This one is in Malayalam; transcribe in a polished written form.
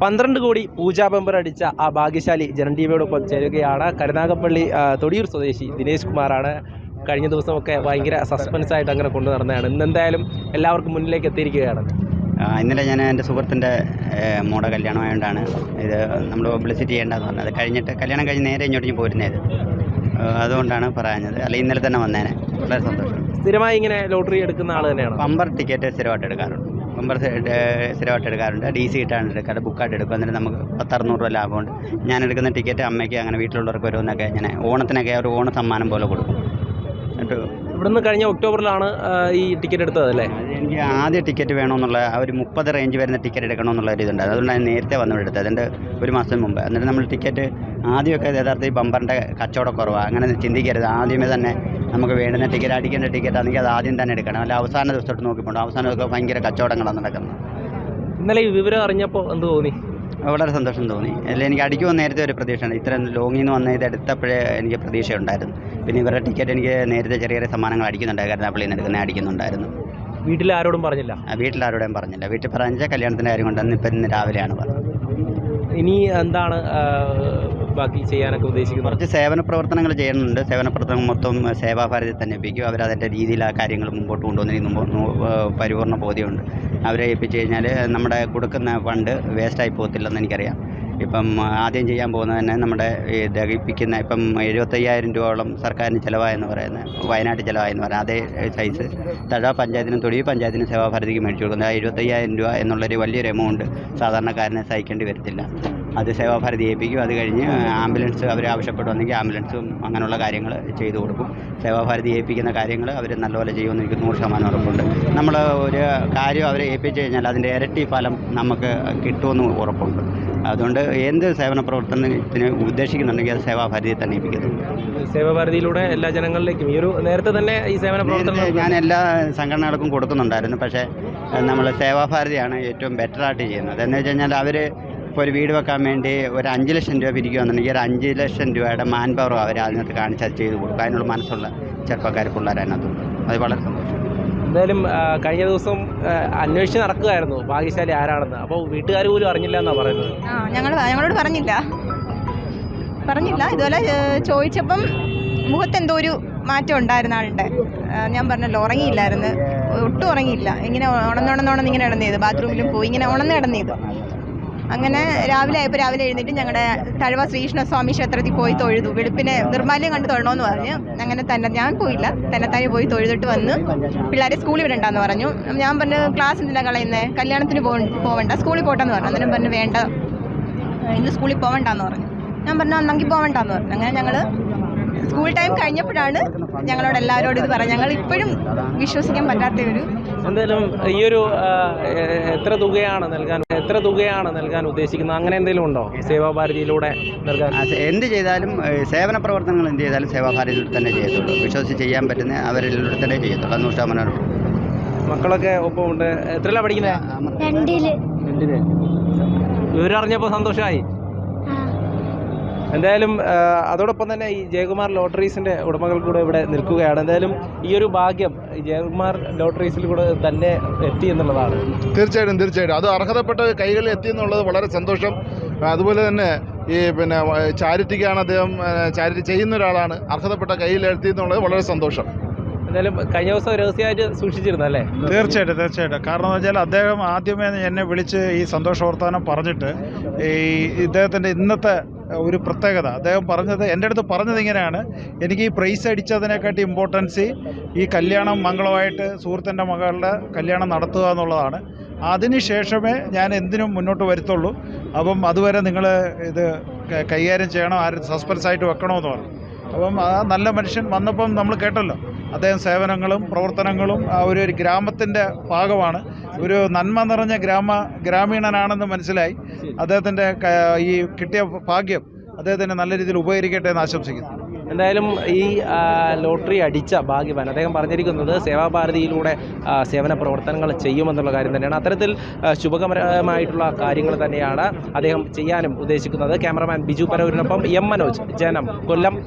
12 കോടി പൂജാ ബമ്പർ അടിച്ച ആ ഭാഗ്യശാലി ജനം ടിവിയോടൊപ്പം ചേരുകയാണ്. കരുനാഗപ്പള്ളി തൊടിയൂർ സ്വദേശി ദിനേശ് കുമാറാണ്. കഴിഞ്ഞ ദിവസമൊക്കെ ഭയങ്കര സസ്പെൻസ് ആയിട്ട് അങ്ങനെ കൊണ്ടു നടന്നതാണ്. ഇന്നെന്തായാലും എല്ലാവർക്കും മുന്നിലേക്ക് എത്തിയിരിക്കുകയാണ്. ഇന്നലെ ഞാൻ എൻ്റെ സുഹൃത്തിൻ്റെ മോടെ കല്യാണമായതുകൊണ്ടാണ് ഇത് നമ്മൾ പബ്ലിസിറ്റി ചെയ്യേണ്ടതെന്ന് പറഞ്ഞത്. കഴിഞ്ഞിട്ട് കല്യാണം കഴിഞ്ഞ് നേരെ ഇങ്ങോട്ട് പോരുന്നത്, അതുകൊണ്ടാണ് പറയുന്നത്. അല്ലെങ്കിൽ ഇന്നലെ തന്നെ വന്നേനെ. വളരെ സന്തോഷം. സ്ഥിരമായി ഇങ്ങനെ ലോട്ടറി എടുക്കുന്ന ആൾ തന്നെയാണ്. ബമ്പർ ടിക്കറ്റ് സ്ഥിരമായിട്ട് എടുക്കാറുണ്ട്. സ്ഥിരമായിട്ട് എടുക്കാറുണ്ട്. DC കിട്ടാണ്ട് എടുക്കാറ്, ബുക്കായിട്ട് എടുക്കും. എന്നിട്ട് നമുക്ക് 10-600 രൂപ ലാഭമുണ്ട്. ഞാൻ എടുക്കുന്ന ടിക്കറ്റ് അമ്മയ്ക്ക് അങ്ങനെ വീട്ടിലുള്ളവർക്ക് വരുമെന്നൊക്കെ ഞാൻ ഓണത്തിനൊക്കെ ഒരു ഓണ സമ്മാനം പോലെ കൊടുക്കും. എന്നിട്ട് ഇവിടുന്ന് കഴിഞ്ഞ ഒക്ടോബറിലാണ് ഈ ടിക്കറ്റ് എടുത്തത് അല്ലേ? എനിക്ക് ആദ്യ ടിക്കറ്റ് വേണമെന്നുള്ള ഒരു 30 റേഞ്ച് വരുന്ന ടിക്കറ്റ് എടുക്കണമെന്നുള്ള ഒരു ഇതുണ്ട്. അതുകൊണ്ട് ഞാൻ നേരത്തെ വന്നിവിടെ എടുത്തത്. അതിൻ്റെ ഒരു മാസം മുമ്പ്. എന്നിട്ട് നമ്മൾ ടിക്കറ്റ് ആദ്യമൊക്കെ യഥാർത്ഥത്തിൽ ബമ്പറിൻ്റെ കച്ചവടം കുറവാണ്. അങ്ങനെ ചിന്തിക്കരുത്. ആദ്യമേ തന്നെ നമുക്ക് വേണ്ടുന്ന ടിക്കറ്റ്, അടിക്കേണ്ട ടിക്കറ്റ് ആണെങ്കിൽ അത് ആദ്യം തന്നെ എടുക്കണം. അല്ല അവസാന ദിവസത്തോട്ട് നോക്കിപ്പോണ്ട് അവസാന ദിവസം ഭയങ്കര കച്ചവടങ്ങളാണ് നടക്കുന്നത്. ഇന്നലെ ഈ വിവരം അറിഞ്ഞപ്പോൾ എന്ത് തോന്നി? വളരെ സന്തോഷം തോന്നി. അല്ല, എനിക്ക് അടിക്കുമെന്ന് നേരത്തെ ഒരു പ്രതീക്ഷയാണ്. ഇത്രയും ലോങ്ങിൽ നിന്ന് വന്ന് ഇത് എടുത്തപ്പോഴേ എനിക്ക് പ്രതീക്ഷയുണ്ടായിരുന്നു. പിന്നെ ഇവരുടെ ടിക്കറ്റ് എനിക്ക് നേരത്തെ ചെറിയ ചെറിയ സമ്മാനങ്ങൾ അടിക്കുന്നുണ്ടായിരുന്നു. കരുനാഗപ്പള്ളിയിൽ നിന്ന് എടുക്കുന്നത് അടിക്കുന്നുണ്ടായിരുന്നു. വീട്ടിൽ ആരോടും പറഞ്ഞില്ല? വീട്ടിലാരോടും പറഞ്ഞില്ല. വീട്ടിൽ പറഞ്ഞാൽ കല്യാണത്തിൻ്റെ കാര്യം കൊണ്ടുവന്ന് ഇന്ന് രാവിലെയാണ് പറഞ്ഞത്. ഇനി എന്താണ് ബാക്കി ചെയ്യാനൊക്കെ ഉദ്ദേശിക്കുന്നത്? കുറച്ച് സേവന പ്രവർത്തനങ്ങൾ ചെയ്യുന്നുണ്ട്. സേവന പ്രവർത്തനം മൊത്തം സേവാഭാരതി തന്നെ ഏൽപ്പിക്കും. അവരതിൻ്റെ രീതിയിൽ ആ കാര്യങ്ങൾ മുമ്പോട്ട് കൊണ്ടുവന്നതിന് പരിപൂർണ്ണ ബോധ്യമുണ്ട്. അവരെ ഏൽപ്പിച്ച് കഴിഞ്ഞാൽ നമ്മുടെ കൊടുക്കുന്ന ഫണ്ട് വേസ്റ്റായി പോകത്തില്ലെന്ന് എനിക്കറിയാം. ഇപ്പം ആദ്യം ചെയ്യാൻ പോകുന്നത് തന്നെ നമ്മുടെ ദഹിപ്പിക്കുന്ന ഇപ്പം 75,000 രൂപയോളം സർക്കാരിന് ചിലവായെന്ന് പറയുന്നത്, വയനാട്ടിൽ ചിലവായെന്ന് പറയുന്നത്. അതേ സൈസ് തഴ പഞ്ചായത്തിനും തൊടിയൂർ പഞ്ചായത്തിനും സേവാഭാരതിക്ക് മേടിച്ചു കൊടുക്കുന്നത്. 75,000 രൂപ എന്നുള്ളൊരു വലിയൊരു എമൗണ്ട് സാധാരണക്കാരനെ സഹിക്കേണ്ടി വരത്തില്ല. അത് സേവാഭാരതി ഏൽപ്പിക്കും. അത് കഴിഞ്ഞ് ആംബുലൻസ് അവർ ആവശ്യപ്പെടുവാണെങ്കിൽ ആംബുലൻസും അങ്ങനെയുള്ള കാര്യങ്ങൾ ചെയ്തു കൊടുക്കും. സേവാഭാരതി ഏൽപ്പിക്കുന്ന കാര്യങ്ങൾ അവർ നല്ലപോലെ ചെയ്യുമെന്ന് എനിക്ക് 100% ഉറപ്പുണ്ട്. നമ്മൾ ഒരു കാര്യം അവരെ ഏൽപ്പിച്ചു കഴിഞ്ഞാൽ അതിൻ്റെ ഇരട്ടി ഫലം നമുക്ക് കിട്ടുമെന്ന് ഉറപ്പുണ്ട്. അതുകൊണ്ട് എന്ത് സേവന പ്രവർത്തനത്തിന് ഉദ്ദേശിക്കുന്നുണ്ടെങ്കിൽ അത് സേവാഭാരതിയെ തന്നെ ഏൽപ്പിക്കുന്നു. സേവാഭാരതിയിലൂടെ എല്ലാ ജനങ്ങളിലേക്കും ഈ ഒരു നേരത്തെ തന്നെ ഈ സേവന പ്രവർത്തനം ഞാൻ എല്ലാ സംഘടനകൾക്കും കൊടുക്കുന്നുണ്ടായിരുന്നു. പക്ഷേ നമ്മൾ സേവാഭാരതിയാണ് ഏറ്റവും ബെറ്ററായിട്ട് ചെയ്യുന്നത്. എന്ന് വെച്ച് കഴിഞ്ഞാൽ അവർ ഇപ്പോൾ ഒരു വീട് വെക്കാൻ വേണ്ടി ഒരു 5 ലക്ഷം രൂപ പിരിക്കുകയാണെന്നുണ്ടെങ്കിൽ ഒരു 5 ലക്ഷം രൂപയുടെ മാൻ പവർ അവർ അതിനകത്ത് കാണിച്ച് അത് ചെയ്ത് കൊടുക്കും. അതിനുള്ള മനസ്സുള്ള ചെറുപ്പക്കാർ പിള്ളേർ അതിനകത്തുണ്ട്. അത് വളരെ സന്തോഷം. എന്തായാലും കഴിഞ്ഞ ദിവസം അന്വേഷിച്ച് നടക്കുകയായിരുന്നു ഭാഗ്യശാലി ആരാണെന്ന്. അപ്പോൾ വീട്ടുകാർ പോലും അറിഞ്ഞില്ല എന്നാണ് പറയുന്നത്. ഞങ്ങളോട് പറഞ്ഞില്ല. ഇതുപോലെ ചോദിച്ചപ്പം മുഖത്തെന്തോ ഒരു മാറ്റം ഉണ്ടായിരുന്ന ആളുടെ. ഞാൻ പറഞ്ഞല്ലോ, ഉറങ്ങിയില്ലായിരുന്നു, ഒട്ടും ഉറങ്ങിയില്ല. ഇങ്ങനെ ഉണന്നുണന്നുണന്ന് ഇങ്ങനെ ഇടന്നേത്, ബാത്റൂമിലും പോയി ഇങ്ങനെ ഉണന്ന് ഇടന്നേത്. അങ്ങനെ രാവിലെ എഴുന്നേറ്റ് ഞങ്ങളുടെ തഴവ ശ്രീകൃഷ്ണസ്വാമി ക്ഷേത്രത്തിൽ പോയി തൊഴുതു. വെളുപ്പിനെ നിർമ്മാല്യം കണ്ട് തൊഴണമെന്ന് പറഞ്ഞു. അങ്ങനെ തന്നെ ഞാൻ പോയില്ല, തന്നെത്താനെ പോയി തൊഴുതിട്ട് വന്ന് പിള്ളേരെ സ്കൂളിൽ വിടണ്ടെന്ന് പറഞ്ഞു. ഞാൻ പറഞ്ഞു, ക്ലാസ് എന്തിനാ കളയുന്നത്, കല്യാണത്തിന് പോവണ്ട, സ്കൂളിൽ പോട്ടെന്ന് പറഞ്ഞു. അന്നേരം പറഞ്ഞു, വേണ്ട, ഇന്ന് സ്കൂളിൽ പോവണ്ടെന്ന് പറഞ്ഞു. ഞാൻ പറഞ്ഞു, അന്നെങ്കിൽ പോവണ്ടെന്ന് പറഞ്ഞു. അങ്ങനെ ഞങ്ങൾ സ്കൂൾ ടൈം കഴിഞ്ഞപ്പോഴാണ് ഞങ്ങളോട് എല്ലാവരോടും ഇത് പറഞ്ഞു. ഞങ്ങൾ ഇപ്പോഴും വിശ്വസിക്കാൻ പറ്റാത്ത ഒരു. എന്തായാലും ഈ ഒരു എത്ര തുകയാണ് നൽകാൻ ഉദ്ദേശിക്കുന്നത്, അങ്ങനെ എന്തെങ്കിലും ഉണ്ടോ സേവാഭാരതിയിലൂടെ നൽകാൻ? എന്ത് ചെയ്താലും സേവന പ്രവർത്തനങ്ങൾ എന്ത് ചെയ്താലും സേവാഭാരതിയിലൂടെ തന്നെ ചെയ്യത്തുള്ളൂ. വിശ്വസിച്ച് ചെയ്യാൻ പറ്റുന്ന അവരിലൂടെ തന്നെ ചെയ്യത്തുള്ളൂ. 100%. മക്കളൊക്കെ ഒപ്പം ഉണ്ട്. എത്രയിലാണ് പഠിക്കുന്നത്? 2ല്. വിവരം അറിഞ്ഞപ്പോൾ സന്തോഷമായി. എന്തായാലും അതോടൊപ്പം തന്നെ ഈ ജയകുമാർ ലോട്ടറീസിൻ്റെ ഉടമകൾ കൂടെ ഇവിടെ നിൽക്കുകയാണ്. എന്തായാലും ഈ ഒരു ഭാഗ്യം ജയകുമാർ ലോട്ടറീസിൽ കൂടെ തന്നെ എത്തി എന്നുള്ളതാണ്. തീർച്ചയായിട്ടും അത് അർഹതപ്പെട്ട കൈകളിൽ എത്തി എന്നുള്ളത് വളരെ സന്തോഷം. അതുപോലെ തന്നെ ഈ ചാരിറ്റിക്കാണ് അദ്ദേഹം, ചാരിറ്റി ചെയ്യുന്ന ഒരാളാണ്. അർഹതപ്പെട്ട കയ്യിൽ എത്തി എന്നുള്ളത് വളരെ സന്തോഷം. എന്തായാലും കഴിഞ്ഞ ദിവസം രഹസ്യമായിട്ട് സൂക്ഷിച്ചിരുന്നു അല്ലേ? തീർച്ചയായിട്ടും. കാരണം എന്ന് വെച്ചാൽ അദ്ദേഹം ആദ്യമേ എന്നെ വിളിച്ച് ഈ സന്തോഷ വർത്തമാനം പറഞ്ഞിട്ട് ഇദ്ദേഹത്തിൻ്റെ ഇന്നത്തെ ഒരു പ്രത്യേകത അദ്ദേഹം പറഞ്ഞത്, എൻ്റെ അടുത്ത് പറഞ്ഞത് ഇങ്ങനെയാണ്: എനിക്ക് ഈ പ്രൈസ് അടിച്ചതിനെക്കാട്ടി ഇമ്പോർട്ടൻസ് ഈ കല്യാണം മംഗളമായിട്ട് സുഹൃത്തിൻ്റെ മകളുടെ കല്യാണം നടത്തുക എന്നുള്ളതാണ്. അതിനുശേഷമേ ഞാൻ എന്തിനും മുന്നോട്ട് വരുത്തുള്ളൂ. അപ്പം അതുവരെ നിങ്ങൾ ഇത് കൈകാര്യം ചെയ്യണം, ആരും സസ്പെൻസായിട്ട് വെക്കണമെന്ന് പറഞ്ഞു. അപ്പം ആ നല്ല മനുഷ്യൻ വന്നപ്പം നമ്മൾ കേട്ടല്ലോ, അദ്ദേഹം സേവനങ്ങളും പ്രവർത്തനങ്ങളും ആ ഒരു ഗ്രാമത്തിൻ്റെ ഭാഗമാണ്. ഒരു നന്മ നിറഞ്ഞ ഗ്രാമീണനാണെന്ന് മനസ്സിലായി. അദ്ദേഹത്തിൻ്റെ ഈ കിട്ടിയ ഭാഗ്യം അദ്ദേഹത്തിന് നല്ല രീതിയിൽ ഉപകരിക്കട്ടെ എന്ന് ആശംസിക്കുന്നു. എന്തായാലും ഈ ലോട്ടറി അടിച്ച ഭാഗ്യവാൻ അദ്ദേഹം പറഞ്ഞിരിക്കുന്നത് സേവാഭാരതിയിലൂടെ സേവന പ്രവർത്തനങ്ങൾ ചെയ്യുമെന്നുള്ള കാര്യം തന്നെയാണ്. അത്തരത്തിൽ ശുഭകരമായിട്ടുള്ള കാര്യങ്ങൾ തന്നെയാണ് അദ്ദേഹം ചെയ്യാനും ഉദ്ദേശിക്കുന്നത്. ക്യാമറമാൻ ബിജു പരവൂരിനൊപ്പം എം മനോജ്, ജനം, കൊല്ലം.